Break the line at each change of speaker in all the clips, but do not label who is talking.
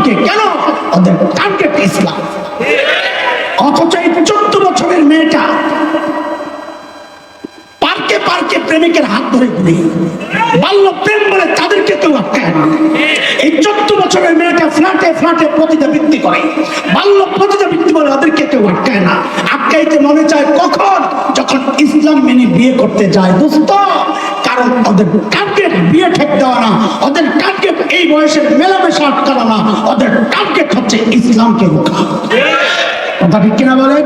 ইসলামকে। কেন? ওদের টার্গেট ইসলাম। অথচ এই 14 বছরের মেয়েটা পার্কে পার্কে প্রেমিকের হাত ধরে ঘুরে, বাল্য প্রেম বলে তাদেরকে কেউ আটকায় না। এই 14 বছরের মেয়েটা ফ্ল্যাটে ফ্ল্যাটে পতিতাবৃত্তি করে, বাল্য পতিতাবৃত্তি বলে ওদেরকে কেউ আটকায় না। আটকাইতে মনে চায় কখন? যখন ইসলাম মেনে বিয়ে করতে যায় দোস্ত। কারণ ওদের টার্গেট বিয়ে ঠিক দেওয়া না, ওদের টার্গেট এই বয়সের মেলামেশা আটকানো না, ওদের টার্গেট হচ্ছে ইসলামকে রোখা। কথা ঠিক কিনা বলে?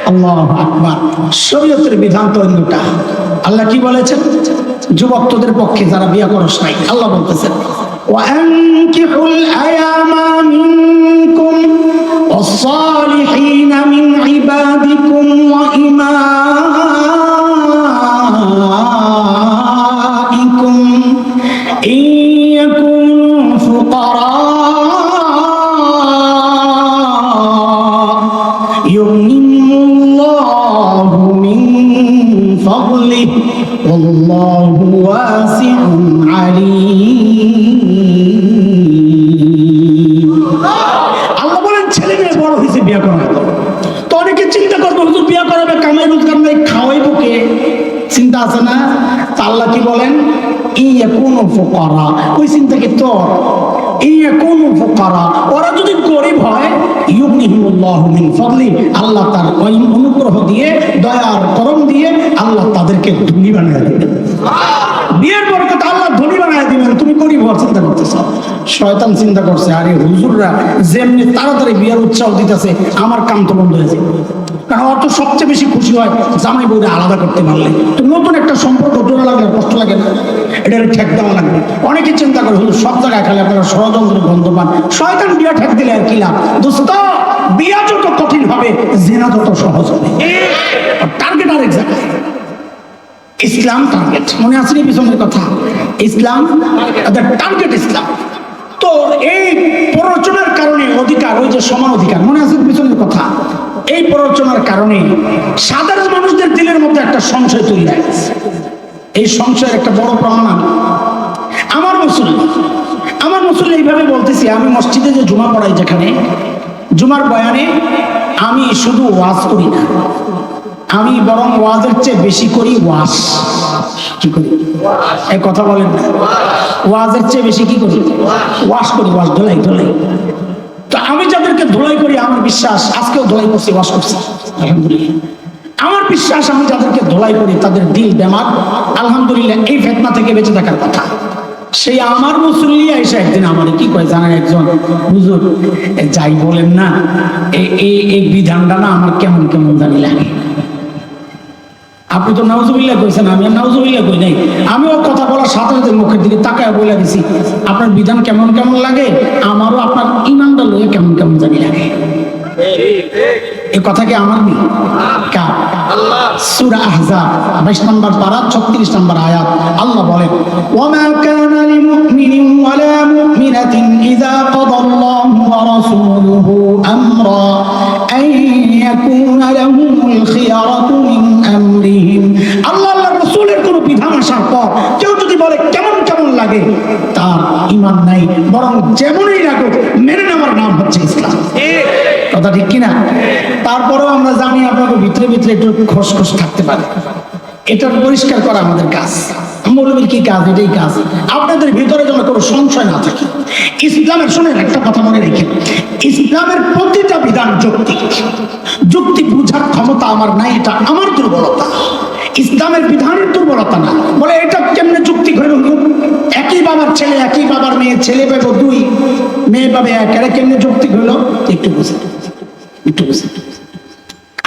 আল্লাহু আকবার। শরীয়তের বিধান তো অন্যটা। আল্লাহ কি বলেছেন? যুবক তোদের পক্ষে যারা বিয়ে করস নাই, আল্লাহ বলতেছেন ওয়ানকিহুল আয়ামা মিনকুম ওয়াস-সালিহিনা মিন ইবাদিকুম ওয়া ইমাইকুম ইন ইয়াকুনু ফুকারা ইউগনিহিমুল্লাহু মিন ফাদলিহি ওয়াল্লাহু ওয়াসিউন আলীম। আল্লাহ বলেন ছেলে মেয়ে বড় হয়েছে, বিয়ে করাবে। তো অনেকে চিন্তা করবে হুজুর বিয়ে করাবে, কামাই রোজগার নাই, খাওয়াইবো কে? চিন্তা আছে না? আল্লাহ কি বলেন? ইয়াকুনু ফুকারা। ওই চিন্তা কি তোর? ইয়াকুনু ফুকারা, ওরা যদি গরিব হয়, ইউগনিহিমুল্লাহু মিন ফাদলি, আল্লাহ তার অনুগ্রহ দিয়ে, দয়ার করম দিয়ে আল্লাহ তাদেরকে ধনী বানায় দিবেন। বিয়ের বরকত আল্লাহ ধনী বানায় দিবেন। তুমি গরিব হওয়ার চিন্তা করতেছ। শয়তান চিন্তা করছে আরে হুজুররা যেমনি তাড়াতাড়ি বিয়ের উৎসাহ দিতেছে, আমার কাম তো বন্ধ হয়েছে। কারণ অত সবচেয়ে বেশি খুশি হয় জামাই বউরে আলাদা করতে পারলে। তো নতুন একটা সম্পর্ক জোড়া লাগলে কষ্ট লাগে না? এটা ঠেক দেওয়া লাগবে। অনেকে চিন্তা করে হুজুর সব জায়গায় খালি আপনারা ষড়যন্ত্র গন্ধ পান। শয়তান বিয়া ঠেক দিলে আর কি লাভ? দোস্ত, বিয়া যত কঠিন হবে জিনা তত সহজ হবে। টার্গেট আরেক জায়গায়। ইসলাম টার্গেট। মনে আছে পিছনের কথা? ইসলাম টার্গেট ইসলাম। তো এই প্ররোচনার কারণে অধিকার, ওই যে সমান অধিকার, মনে আছে পিছনের কথা? এই প্ররোচনার কারণে সাধারণ মানুষদের দিলের মধ্যে একটা সংশয় তৈরি হয়ে গেছে। এই সংশয়ের একটা বড় প্রমাণ আমার মুসল্লি এইভাবে বলতেছি, আমি মসজিদে যে জুমা পড়াই, যেখানে জুমার বয়ানে আমি শুধু ওয়াজ করি না, আমি বরং ওয়াজের চেয়ে বেশি করি ওয়াজ। কি করি? এই কথা বলেন না। ওয়াজের চেয়ে বেশি কি করি? ওয়াজ করি, ওয়াজ ধোলাই। তো আমি যাদেরকে ধোলাই করি, আমার বিশ্বাস আজকেও ধোলাই করছি, ওয়াজ করছি আলহামদুলিল্লাহ। আমার বিশ্বাস আমি যাদেরকে ধোলাই করি তাদের দিল দেমাগ আলহামদুলিল্লাহ এই ফিতনা থেকে বেঁচে থাকার কথা। সেই আমার মুসল্লি এসে একদিন আমার কি কয় জানেন? একজন হুজুর যাই বলেন না, এই বিধানটা না আমার কেমন কেমন জানি লাগে। আপনি তো নাউজুবিল্লাহ কইছেন, আমি আর নাউজুবিল্লাহ কই নাই। আমি ও কথা বলার সাথে সাথে মুখের দিকে তাকায় বলে দিছি, আপনার বিধান কেমন কেমন লাগে, আমারও আপনার ইমানটা লয়ে কেমন কেমন জানি লাগে। এই কথা কি আমার নেই? সূরা আহজাব 22 নম্বর পারা 36 নম্বর আয়াত আল্লাহ বলেন, ওয়ামা কানা লিমুমিনিন ওয়ালা মুমিনাতিন ইযা কাদাল্লাহু ওয়া রাসূলুহু আমরা আন ইয়াকুনা লাহুমুল খিয়ারাতু মিন আমরিহিম। আল্লাহর রাসূলের কোন বিধান আসার পর কেউ যদি বলে কেমন কেমন লাগে, তার ঈমান নাই, বরং যেমনই লাগুক মেনে নেওয়ার নাম হচ্ছে ইসলাম। কথা ঠিক কিনা? তারপরেও আমরা জানি আপনাদের ভিতরে ভিতরে একটু খসখস থাকতে পারে। এটা পরিষ্কার করা আমাদের কাজ। মৌলবীর কি কাজ? এটাই কাজ। আপনাদের ভিতরে যেন কোনো সংশয় না থাকে। ইসলামের, শোনেন একটা কথা মনে রেখে, ইসলামের প্রতিটা বিধান যৌক্তিক। যুক্তি বুঝার ক্ষমতা আমার নাই, এটা আমার দুর্বলতা। ইসলামের বিধানের দুর্বলতা না। বলে এটা কেমনে যৌক্তিক হইল? একই বাবার ছেলে, একই বাবার মেয়ে, ছেলে পাবো 2, মেয়ে পাবে 1, এটা কেমনে যৌক্তিক হইল? একটু বুঝে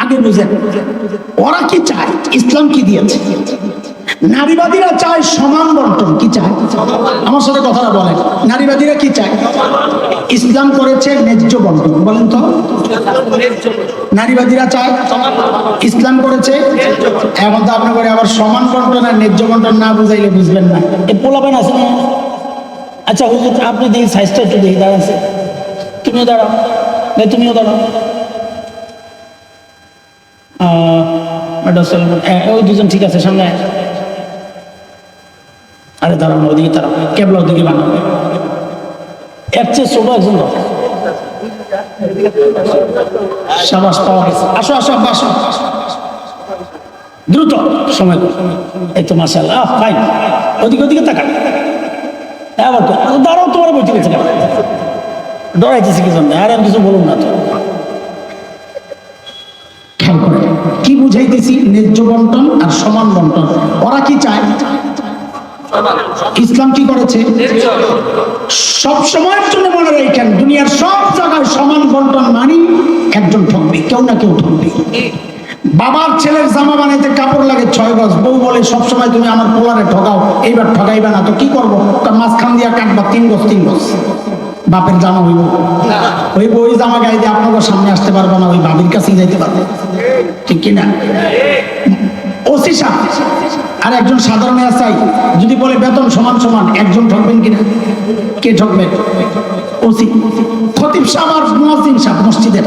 আগে বুঝেন। ওরা কি চায়? ইসলাম কি দিয়েছে? নারীবাদীরা চায় সমান বন্টন। কি চায়? আমার সাথে কথাটা বলেন। নারীবাদীরা কি চায়? ইসলাম করেছে ন্যায্য বন্টন। বলেন তো, নারীবাদীরা চায়, ইসলাম করেছে। এখন তো আপনি করে আবার সমান বন্টন আর ন্যায্য বন্টন না বুঝাইলে বুঝবেন না। এ পোলাবেন আছে না? আচ্ছা হুজুর আপনি দেখি সাইজটা একটু দেখি, দাঁড়াচ্ছে, তুমিও দাঁড়াও, তুমিও দাঁড়াও। ওই দুজন ঠিক আছে, সামনে। আরে দাঁড়ানো, ওদিকে দাঁড়াও, কেবলা ওদিকে বানাবে। এর চেয়ে ছোট একজন দরকার। সাবাস, পাওয়া গেছে। আসো আসো আব্বা, আসো দ্রুত, সময় কর। এই তো মাশাআল্লাহ, ফাইন। ওদিকে ওদিকে তাকান, আবার দাঁড়াও, তোমার বই ঠিক আছে, ডরাইতেছি কি জন্য? আর আমি কিছু বলুন না তো। খেয়াল করে কি বুঝাইতেছি? ন্যায্য বন্টন আর সমান বন্টন। ওরা কি চায়? ইসলাম কি করেছে? সব সময়ের জন্য মনে রাখেন, দুনিয়ার সব জায়গায় সমান বন্টন মানি একজন ঠকবে, কেউ না কেউ ঠকবে। বাবার ছেলের জামা বানাইতে কাপড় লাগে 6 গজ, বউ বলে সবসময় তুমি আমার পোলারে ঠকাও, এইবার ঠকাইবে না তো কি করবো? মাঝখান দিয়া কাটবা 3 গজ 3 গজ। বাপের জামা হইব, হইব, ওই জামা গায়ে দিয়ে আপনাদের সামনে আসতে পারবো না, ওই বাবির কাছেই যাইতে পারবো, ঠিক কিনা? ওসি সাহেব আর একজন সাধারণ এসআই যদি বলে বেতন সমান সমান, একজন ঠকবেন কিনা? কে ঠকবেন? ওসি। খতিব সাহেব আর মুয়াজ্জিন সাহেব মসজিদের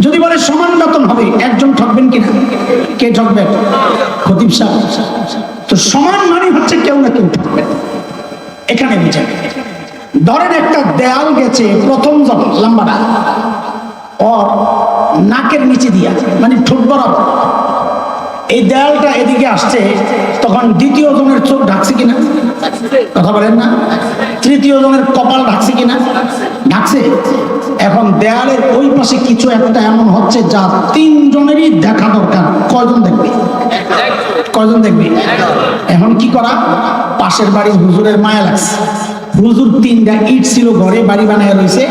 যদি বলে সমান বেতন হবে, একজন ঠকবেন কিনা? কে ঠকবেন? খতিব সাহেব। তো সমান মানে হচ্ছে কেউ না কেউ ঠকবে। এখানে বুঝে ধরেন একটা দেয়াল গেছে, প্রথম যখন লম্বাটা ওর নাকের নিচে দিয়া, মানে ঠোঁট বরাবর, এই দেয়ালটা এদিকে আসছে, তখন দ্বিতীয় জনের চোখ ঢাকছে কিনা? কথা বলেন না। তৃতীয় জনের কপাল ঢাকছে কিনা? ঢাকছে। এখন দেয়ালের ওই পাশে কিছু একটা এমন হচ্ছে যা 3 জনেরই দেখা দরকার। কয়জন দেখবে? কয়জন দেখবে? এখন কি করা? পাশের বাড়ির হুজুরের মায়া লাগছে, হুজুর 3টা ইট ছিল ঘরে, বাড়ি বানায় রয়েছে,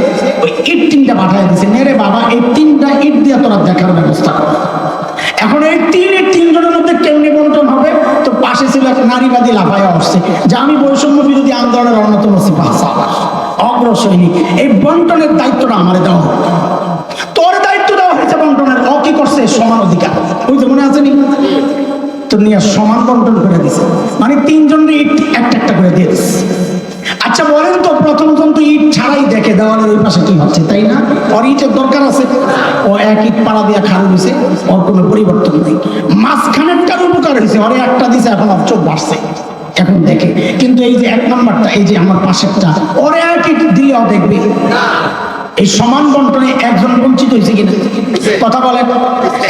ওই ইট 3টা পাঠায় দিছে, নেরে বাবা এই 3টা ইট দিয়ে তোরা দেখার ব্যবস্থা কর। এখন এই 3 জনের মধ্যে কেমনি বন্টন হবে? তো পাশে ছিল এক নারীবাদী লাফায়া আসছে যে আমি বৈষম্য বিরোধী আন্দোলনের অন্যতম অগ্রসৈনিক, এই বন্টনের দায়িত্বটা আমারে দেওয়া হোক। তোর দায়িত্ব দেওয়া হয়েছে বন্টনের, ও কি করছে? সমান অধিকার। ওই যে মনে আছে নি, তো নিয়ে সমান বন্টন করে দিছে, মানে 3 জনের ইট একটা একটা করে দিয়ে দিচ্ছে। আচ্ছা বলেন তো, প্রথম জন তো ইট ছাড়াই দেখে দেওয়ালের ওই পাশে কি হচ্ছে, তাই না? ওর ইটের দরকার আছে, ও এক ইট পাড়া দিয়ে খাড়া দিছে, ওর কোনো পরিবর্তন নেই। মাঝখানেরটার উপকার হয়েছে, ওরে একটা দিছে, এখন ওর চোখ বাড়ছে, এখন দেখে। কিন্তু এই যে 1 নম্বরটা, এই যে আমার পাশেরটা, ওরে এক ইট দিলেও দেখবে। এই সমান বন্টনে একজন বঞ্চিত হয়েছে কিনা? কথা বলেন,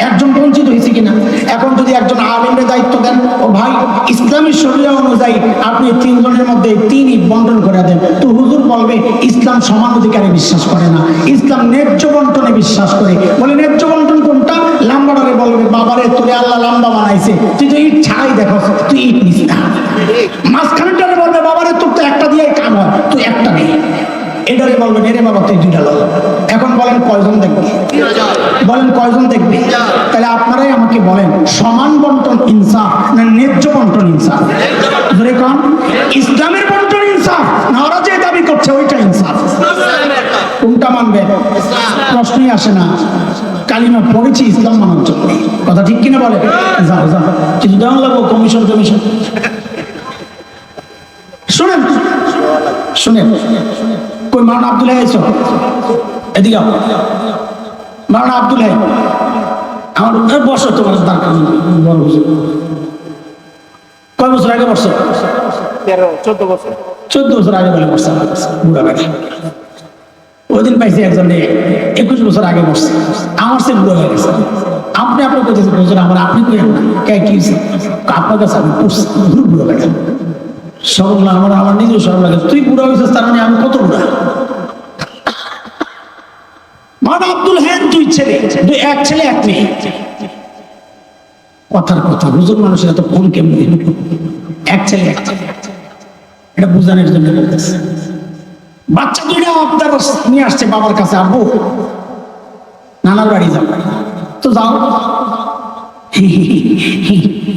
একজন বঞ্চিত হয়েছে কিনা? এখন যদি একজন আলেমের দায়িত্ব দেন, ও ভাই ইসলামী শরীয়ত অনুযায়ী আপনি 3 জনের মধ্যে 3 ইট বন্টন করে দেন, তো হুজুর বলবে ইসলাম সমান অধিকারে বিশ্বাস করে না, ইসলাম ন্যায্য বন্টনে বিশ্বাস করে। বলে ন্যায্য বন্টন কোনটা? লাম্বাটারে বলবে বাবারে তোরে আল্লাহ লম্বা বানাইছে, তুই তো ইট ছাড়াই দেখো, তুই ইট নিস না। মাঝখানেরটারে বলবে বাবারে তোর তো একটা দিয়ে কাম হয়, তুই একটা নেই। এটারে বলবেন এরে বাবা তুই 2টা লো। এখন বলেন কয়জন দেখবে? বলেন কয়জন দেখবে? তাহলে আপনারাই আমাকে বলেন, সমান বন্টন ইনসাফ না ন্যায্য বন্টন ইনসাফ? ধরে কোন ইসলামের বন্টন ইনসাফ না ওরা যে দাবি করছে ওইটা ইনসাফ? কোনটা মানবে? প্রশ্নই আসে না। কালিমা পড়েছি ইসলাম মানার জন্য, কথা ঠিক কিনা বলে? যাও যাও, কিছু দেওয়া লাগবো, কমিশন কমিশন। শুনেন শুনেন, কই মাওলানা আব্দুল হাই আইছো? এদিকে মাওলানা আব্দুল হাই, আমার বসো, তোমার দরকার বড় হুজুর। কয় বছর আগে বসছো? 14 বছর। 14 বছর আগে বলে বসছে বুড়া বেড়া। ওই দিন পাইছি একজন 21 বছর আগে বসছে, আমার সে বুড়ো হয়ে গেছে। আপনি আপনার কোথায় বলছেন, আমার আপনি কই কে কি আপনার কাছে আমি পড়ছি বুড়ো বেড়া। সরল না, আমার নিজেও সরল লাগে। তুই বুড়া হয়েছিস তার মানে আমি কত বুড়া? মাওলানা আব্দুল হাই 2 ছেলে, 1 ছেলে 1 মেয়ে। কথার কথা, হুজুর মানুষের এত কোন কেমন? 1 ছেলে 1 ছেলে, এটা বুঝানোর জন্য বলতেছে। বাচ্চা 2টা আপনার নিয়ে আসছে বাবার কাছে, আব্বু নানার বাড়ি যাও, তো যাও।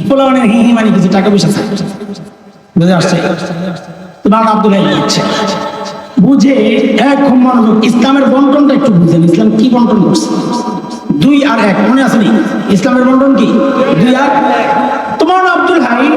পোলা মানে হি হি মানে কিছু টাকা পয়সা চাই, বুঝে আসছে। তো মাওলানা আব্দুল হাই দিচ্ছে, বুঝে খুব মনোযোগ, ইসলামের বন্টনটা একটু বুঝেন। ইসলাম কি বন্টন করছে? 2 আর 1, মনে আছে নি? ইসলামের বন্টন কি 2 আর? তো মাওলানা আব্দুল হাই